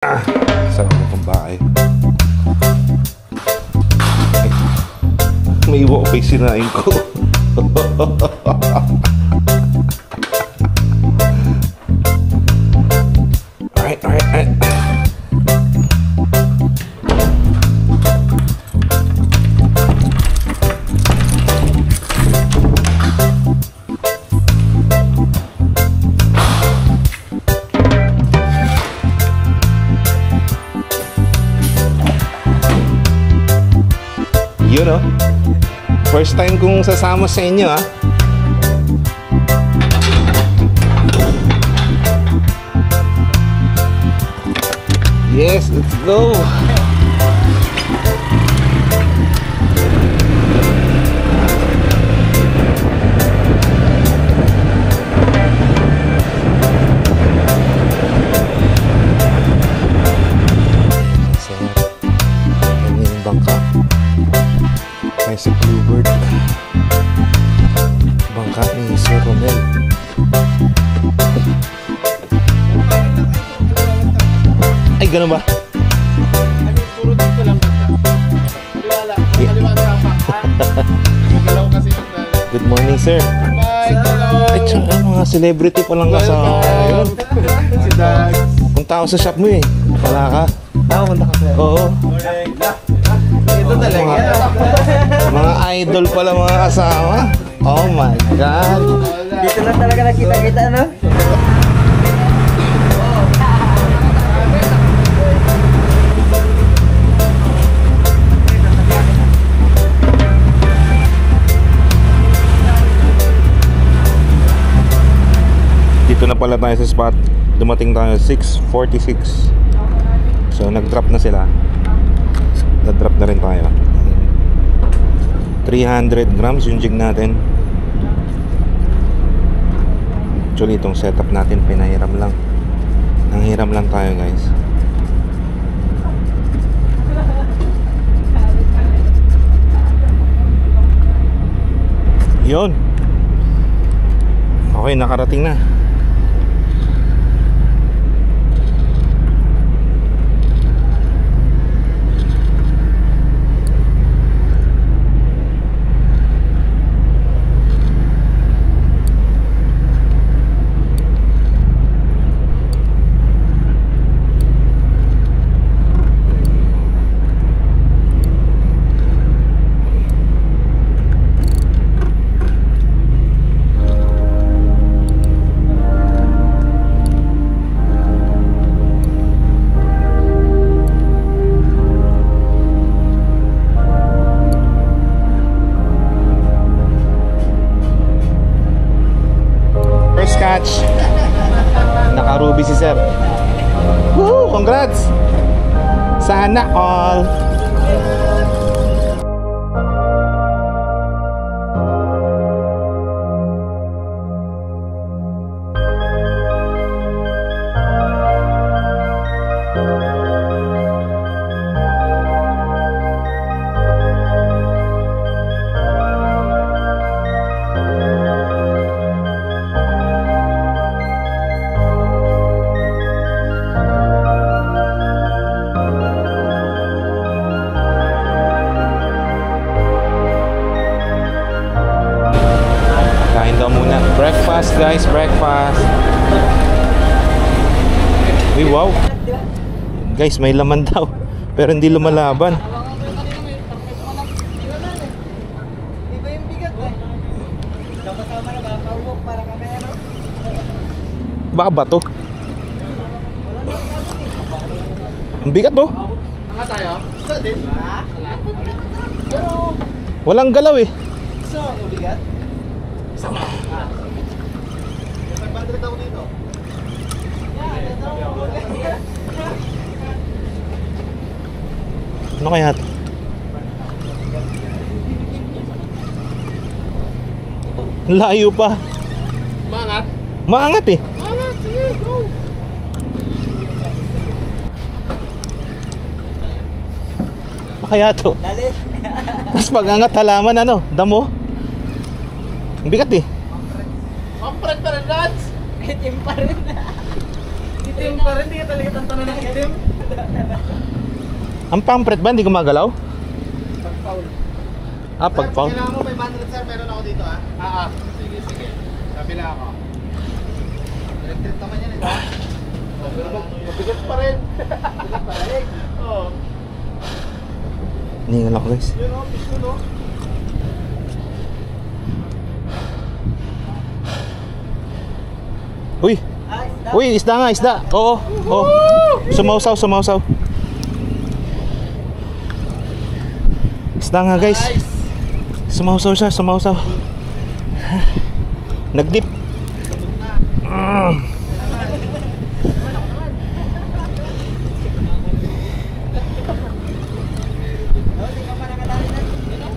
Sarap na itong bahay. May iwa ko pa yung sinain ko. Alright. Yun o. First time kong sasama sa inyo ha. Yes, let's go. Sa Bluebird, bangka ni Sir Romel. Ay, ganun ba? Puro dito lang basta. Kaliwa ang tapak. Magalaw kasi magdala. Good morning, sir. Bye, hello. Ay, tsaka mga celebrity pa lang kasama. Si Dag. Punta ako sa shop mo eh. Wala ka? Punta ka sir. Oo. Ito talaga. Mga idol pala mga kasama. Oh my God. Dito lang talaga nakita-kita, no? Dito na pala tayo sa spot. Dumating tayo 6:46. So nag-drop na sila. Na-drop na rin tayo. 300 grams yung jig natin. Actually itong setup natin pinahiram lang. Nanghiram lang tayo guys. Yun. Okay, nakarating na. Catch. Naka-ruby si sir. Woo! Congrats! Sana all. Breakfast guys, breakfast. Uy, wow. Guys, may laman daw. Pero hindi lumalaban. Iba yung bigat eh. Kasama na ba? Kaulok para kami ano? Baka bato. Ang bigat to. Tanga tayo? Isa din. Pero Walang galaw eh. isa ang bigat. Isa na. May bandit daw dito. Ano kaya? Layo pa. Mangat. Maangat eh. Mangat, sige, go. Ano kaya to? Dali. Mas pag-angat halaman ano? Damo? Ang bigat eh. Mampret pa rin, Lance. Itim pa rin. Itim pa rin, di ka talaga tantanan ng itim. Ang pampret ba hindi gumagalaw? Pag-foul. Ah, pag foul. Kailangan mo 500 sir, meron ako dito ah. Sige, sige. Kabila ako. Electric naman yan eh. Oh, pero mabigat pa rin. Mabigat pa rin. Oo. Ningal ako guys. Yun o, fish yun o. Uy! Uy, isda nga, isda. Oo, oo. Sumausaw, sumausaw. Isda nga guys. Sumausaw siya, sumausaw. Nagdip.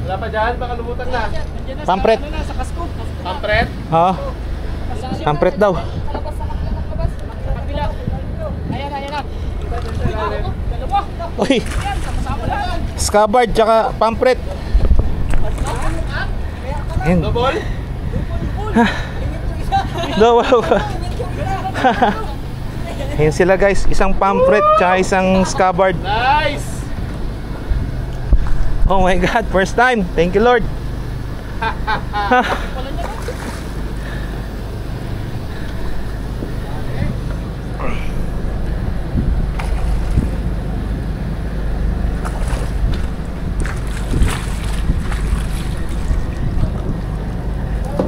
Wala pa dyan, baka lumutan na. Pampret. Pampret? Ha? Pampret daw. Uy. Scabbard tsaka pampret. Ayan. Double? Ayan sila guys. Isang pampret tsaka isang scabbard. Nice! Oh my God, first time. Thank you Lord.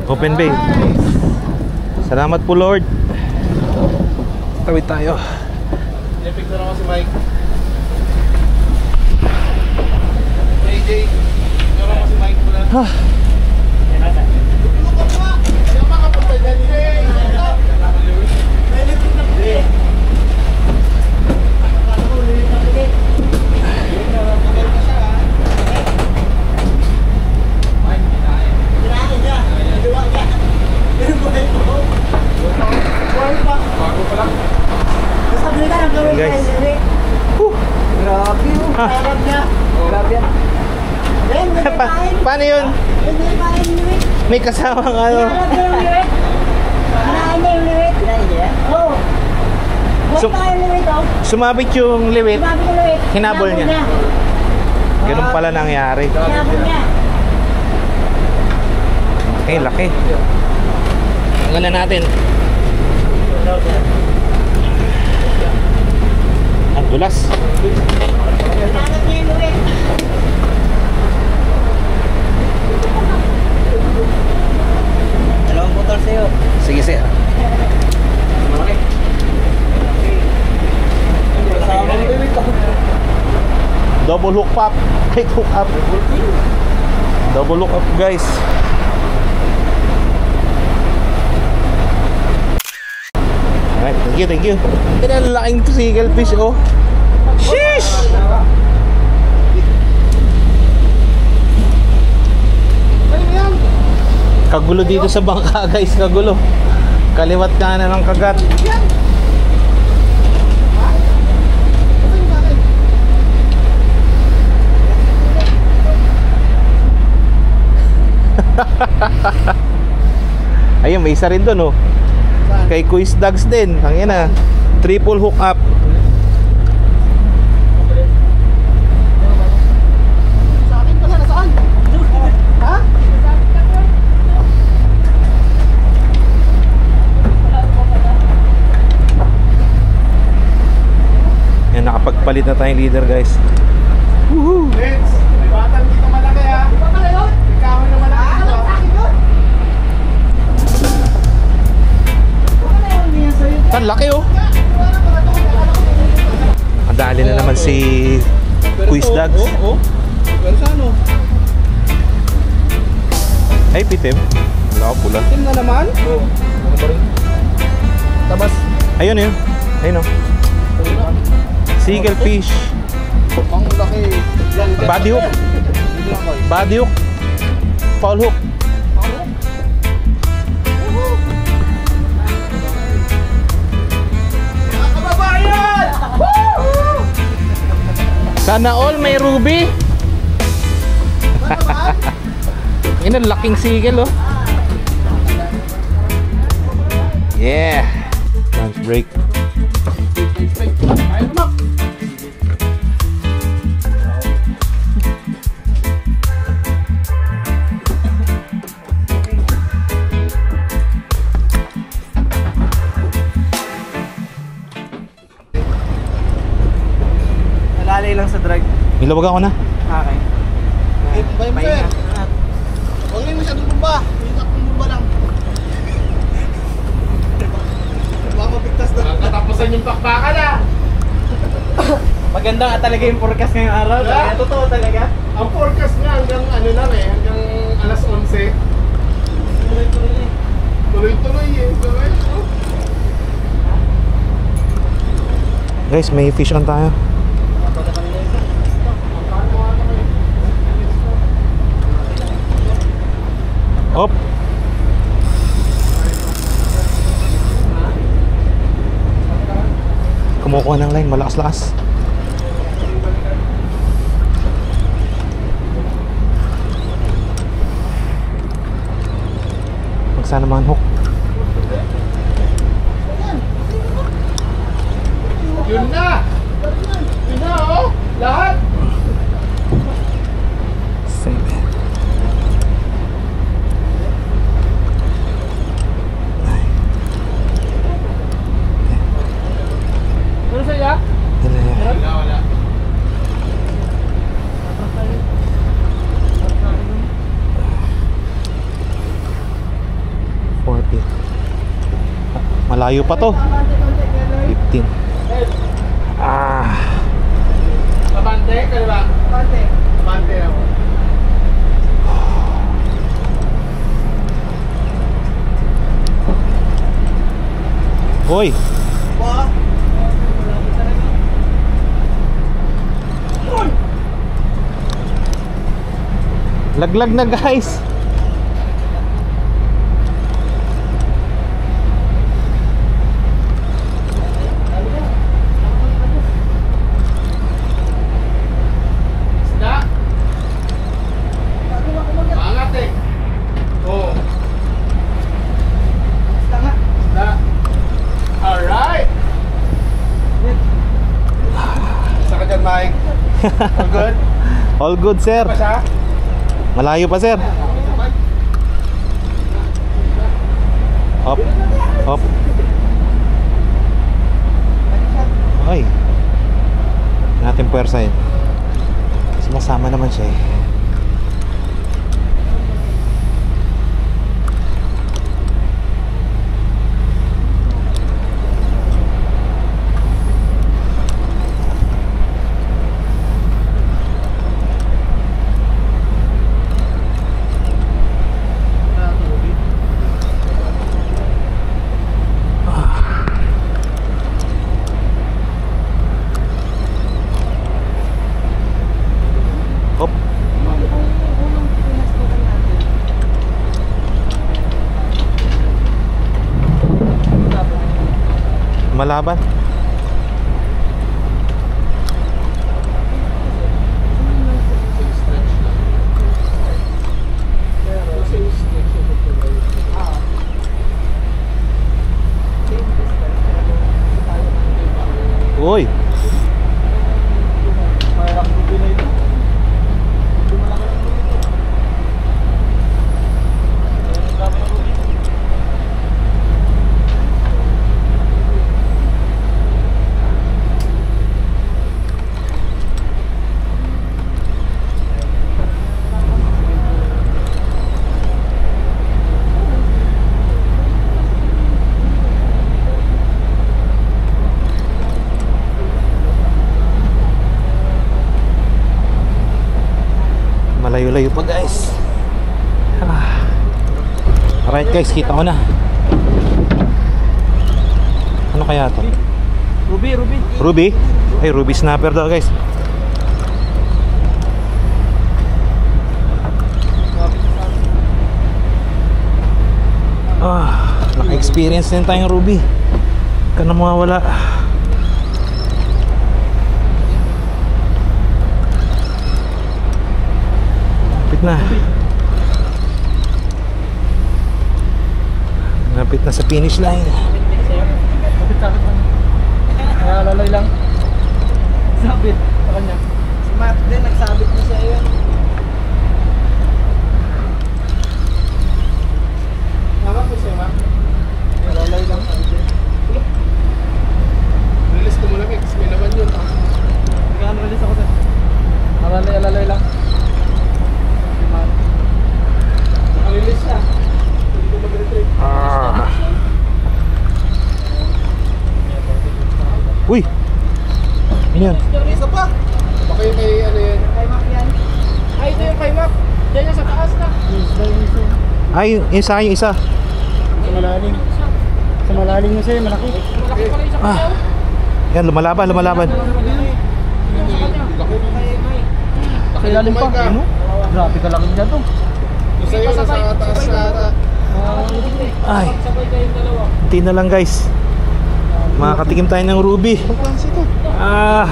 Open bay. Salamat po Lord. Tawid tayo. Pinipicture ako si Mike. AJ, picture ako si Mike mula. Ayaw makapunta dyan eh. Guys. Grabe yun. Sarap niya. Grabe yan. Ben, may kain. Paano yun? May kain liwit. May kasamang ano? Hinarap niya yung liwit. Kinain niya yung liwit. Kinain niya? Oo. Buwan pa yung liwit, oh. Sumabit yung liwit. Sumabi yung liwit. Hinabol niya. Ganun pala nangyari. Hinabol niya. Eh, laki. Ang ganda natin. Ang dulas. Hinarap niya yung liwit. Dalawang botol sa'yo. Sige, sige. Double hook pop. Right hook up. Double hook up guys. Alright, thank you, thank you. Pinalaking single fish oh. Sheesh! Kagulo dito sa bangka guys, kagulo. Kaliwat kanan ng kagat. Ayun, may isa rin doon oh. Kay Quiz Dogs din. Ang na. Triple hook up. Sa akin pala, nasaan? Ha? Yan, nakapagpalit na tayong leader guys. Woohoo! Vince, may batang dito malaki ha. Di ba pala yun? May kahoy na malaki dito. Ang laki oh. Madali na naman si Quiz Dogs. Oo. Pero sa ano? Ay, pitim. Wala ko pula. Tim na naman? Oo. Ano ba rin? Tabas. Ayun yun. Ayun oh. Seagull fish. Ang laki. Body hook. Body hook. Foul hook. Kababayan! Sana all may ruby. Yan ang laking seagull oh. Yeah. Lunch break. Ayun mo. Pangalay lang sa drag. Nilawag ako na. Okay. Eh, bay mo, sir. Pahinga. Huwag na yung masyadong bumba. Yung takong bumba lang. Baka mapigtas na. Katapusan yung pakpakan ah. Maganda nga talaga yung forecast ngayong araw. Yeah. Talaga, totoo talaga. Ang forecast nga hanggang ano lang eh. Hanggang alas 11. Tuloy-tuloy eh. Tuloy-tuloy eh. Tuloy. Guys, may fish on tayo. Op. Kumukuha ng line, malakas-lakas. Magsana naman hook. Yun na! Yun na oh! Lahat! Save. Ano sa'yo? Wala, wala. Malayo pa to. 15. Ah. Kabante, kaliwa. Konti. Kabante ako. Hoy. Ba? Laglag na guys. Isda. Angat eh. Oo. Tanga. Isda. Alright. Isa ka dyan, Mike. All good? All good, sir. Pa siya? Malayo pa, sir. Up. Up. Ay. Natin puwersahin. Sumasama naman siya eh. Up. Malaban. Uy. Malayo-layo pa guys. Alright guys, kita ko na. Ano kaya to? Ruby. Ruby? Ay, Ruby snapper daw guys. Naka-experience din tayong Ruby. Huwag ka na mawawala. Na. Napit na sa finish line. Sabit lang. Kaya laloy lang. Sabit sa kanya. Si Matt din, nagsabit na siya yun. Tama po siya, ma. Laloy lang. Release ko muna, Mix. May naman yun. Nag-release ako yun? Isa pa. Baka yung kay ano yan. Kay Mac yan. Ay, ito yung kay Mac. Diyan yung sa taas na. Ay, yung sa akin yung isa. Sa malalim. Sa malalim mo sa'yo, malaki. Malaki pala yung sa Ah. Yan, lumalaban. Sa ilalim pa. Ano? Grabe ka laki dyan to. Isa yun, sa taas na ata. Ay, hindi na lang guys. Makakatikim tayo ng ruby. Ah,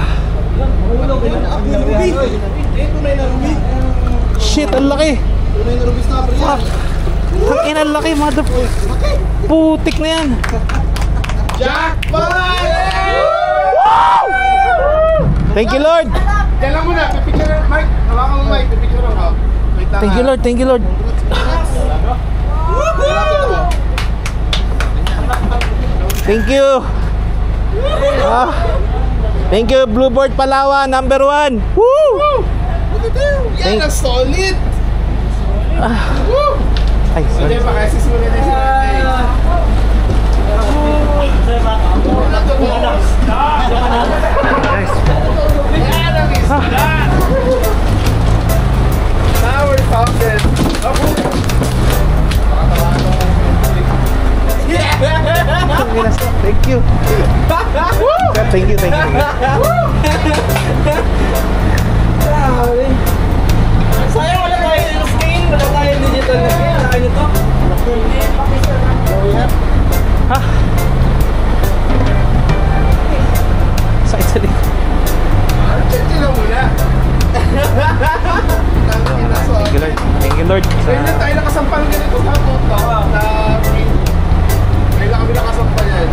Ruby! Tunay na Ruby! shit, ang laki. Tunay na Ruby snapper yan! Fuck. Ang ina, ang laki, mother. Putik na yan. Jackpot! Thank you, Lord. Diyan lang muna, pipicture na Mike. Hawakan mo Mike, pipicture lang ako. Wait lang, Thank you, ha. Lord. Thank you, Lord. Malapit ako. Thank you. Ah, thank you, Bluebird Palawan, number 1. Woo! Yan ang solid! Woo! Ay, sorry. Hindi, pakasis mo rin na si Mike. Guys. Yan ang isda! Sour fountain! Thank you. Thank you. Sayang wala tayo yung scale. Wala tayo digital na scale. Wala tayo nito. Ha? Sakit sa likod. Check lang muna. Thank you, Lord. Thank you, Lord. Ngayon na tayo nakasampal ganito sa tuto na ngayon lang kami nakasampal yan.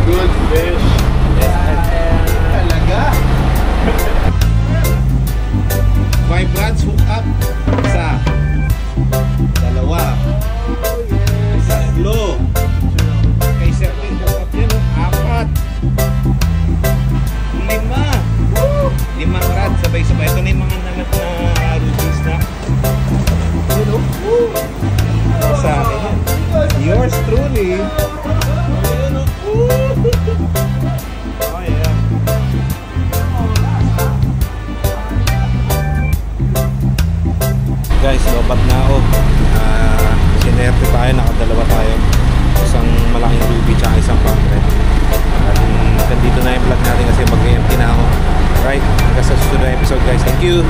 Good fish. Talaga. Vibrance hook up. Isa. Dalawa. Tatlo. Kay Sir Tin hook up yun. 4. 5. 5 rad. Sabay-sabay. Ito na yung mga nalat na rubies na. Yun o. Sa akin yan. Yours truly. Ayun o. Oh yeah. Guys, lobat na ako. Sinerte tayo, nakadalawa tayo. Isang malaking ruby tsaka isang pangret. Hanggang dito na yung vlog natin kasi mag-empty na ako. Right, hanggang sa susunod na episode guys. Thank you.